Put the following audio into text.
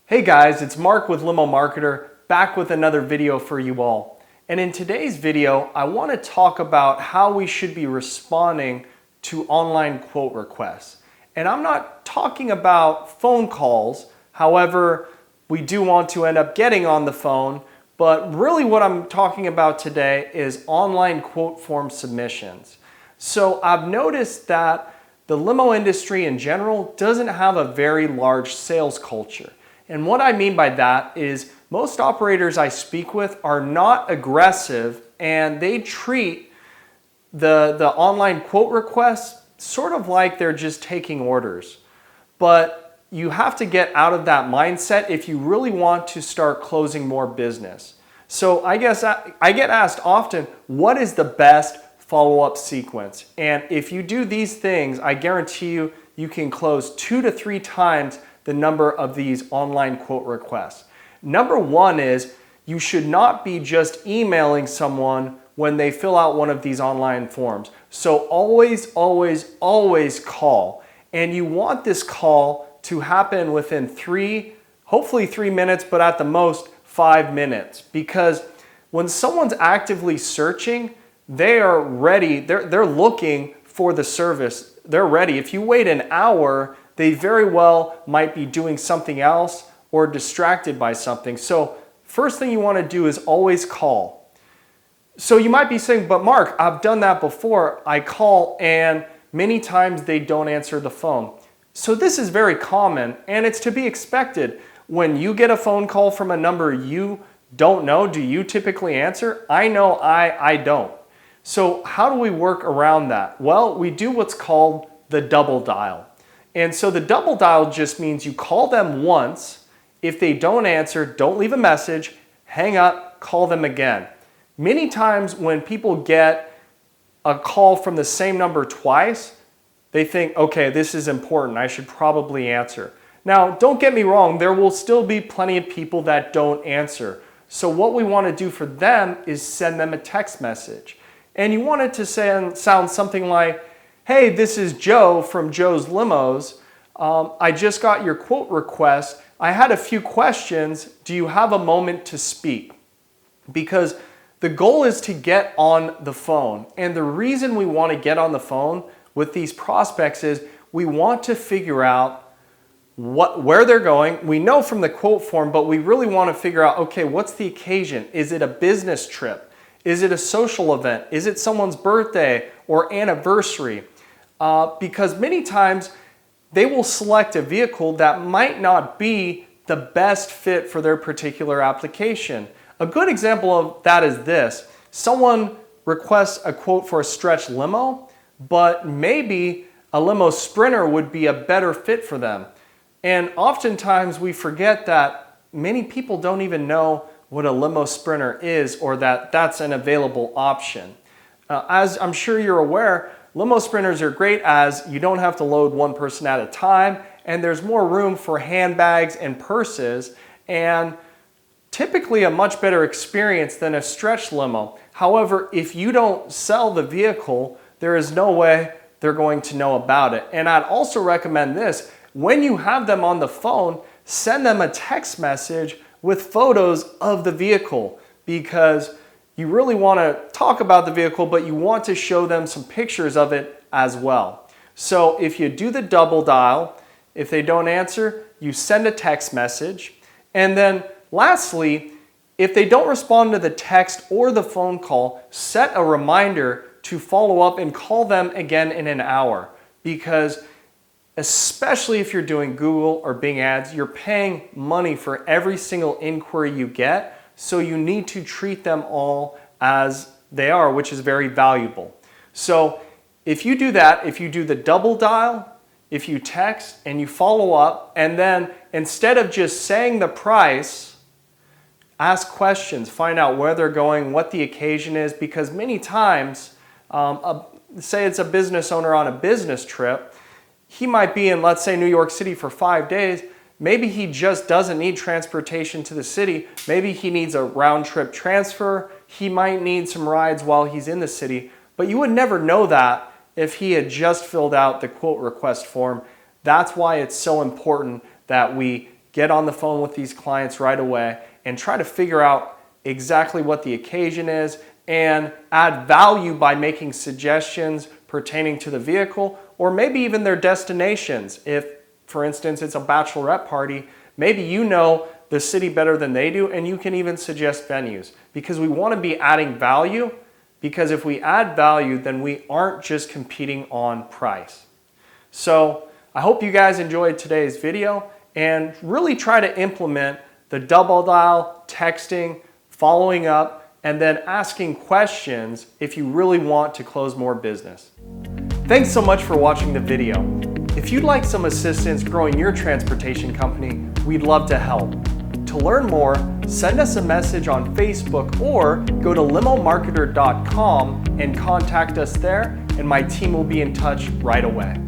Hey guys, it's Mark with Limo Marketer, back with another video for you all. And in today's video, I want to talk about how we should be responding to online quote requests. And I'm not talking about phone calls, however, we do want to end up getting on the phone, but really what I'm talking about today is online quote form submissions. So I've noticed that the limo industry in general doesn't have a very large sales culture. And what I mean by that is most operators I speak with are not aggressive and they treat the online quote requests sort of like they're just taking orders. But you have to get out of that mindset if you really want to start closing more business. So I guess I get asked often, what is the best follow-up sequence? And if you do these things, I guarantee you, you can close 2 to 3 times the number of these online quote requests. Number one is you should not be just emailing someone when they fill out one of these online forms. So always, always, always call. And you want this call to happen within hopefully 3 minutes, but at the most 5 minutes. Because when someone's actively searching, they are ready, they're looking for the service. They're ready. If you wait an hour, they very well might be doing something else or distracted by something. So first thing you want to do is always call. So you might be saying, but Mark, I've done that before. I call and many times they don't answer the phone. So this is very common and it's to be expected. When you get a phone call from a number you don't know, do you typically answer? I know I don't. So how do we work around that? Well, we do what's called the double dial. And so the double dial just means you call them once. If they don't answer, don't leave a message, hang up, call them again. Many times when people get a call from the same number twice, they think, okay, this is important, I should probably answer. Now, don't get me wrong, there will still be plenty of people that don't answer. So what we want to do for them is send them a text message. And you want it to sound something like, hey, this is Joe from Joe's Limos. I just got your quote request. I had a few questions. Do you have a moment to speak? Because the goal is to get on the phone. And the reason we want to get on the phone with these prospects is we want to figure out where they're going. We know from the quote form, but we really want to figure out, okay, what's the occasion? Is it a business trip? Is it a social event? Is it someone's birthday or anniversary? Because many times they will select a vehicle that might not be the best fit for their particular application. A good example of that is this. Someone requests a quote for a stretch limo, but maybe a limo sprinter would be a better fit for them. And oftentimes we forget that many people don't even know what a limo sprinter is or that that's an available option. As I'm sure you're aware, limo sprinters are great as you don't have to load one person at a time and there's more room for handbags and purses and typically a much better experience than a stretch limo. However, if you don't sell the vehicle, there is no way they're going to know about it. And I'd also recommend this. When you have them on the phone, send them a text message with photos of the vehicle because you really want to talk about the vehicle, but you want to show them some pictures of it as well. So if you do the double dial, if they don't answer, you send a text message. And then lastly, if they don't respond to the text or the phone call, set a reminder to follow up and call them again in an hour. Because especially if you're doing Google or Bing ads, you're paying money for every single inquiry you get. So you need to treat them all as they are, which is very valuable. So if you do that, if you do the double dial, if you text and you follow up, and then instead of just saying the price, ask questions, find out where they're going, what the occasion is, because many times, say it's a business owner on a business trip, he might be in, let's say, New York City for 5 days. Maybe he just doesn't need transportation to the city. Maybe he needs a round trip transfer. He might need some rides while he's in the city, but you would never know that if he had just filled out the quote request form. That's why it's so important that we get on the phone with these clients right away and try to figure out exactly what the occasion is and add value by making suggestions pertaining to the vehicle or maybe even their destinations. If, for instance, it's a bachelorette party, maybe you know the city better than they do and you can even suggest venues, because we want to be adding value, because if we add value, then we aren't just competing on price. So I hope you guys enjoyed today's video and really try to implement the double dial, texting, following up, and then asking questions if you really want to close more business. Thanks so much for watching the video. If you'd like some assistance growing your transportation company, we'd love to help. To learn more, send us a message on Facebook or go to limomarketer.com and contact us there, and my team will be in touch right away.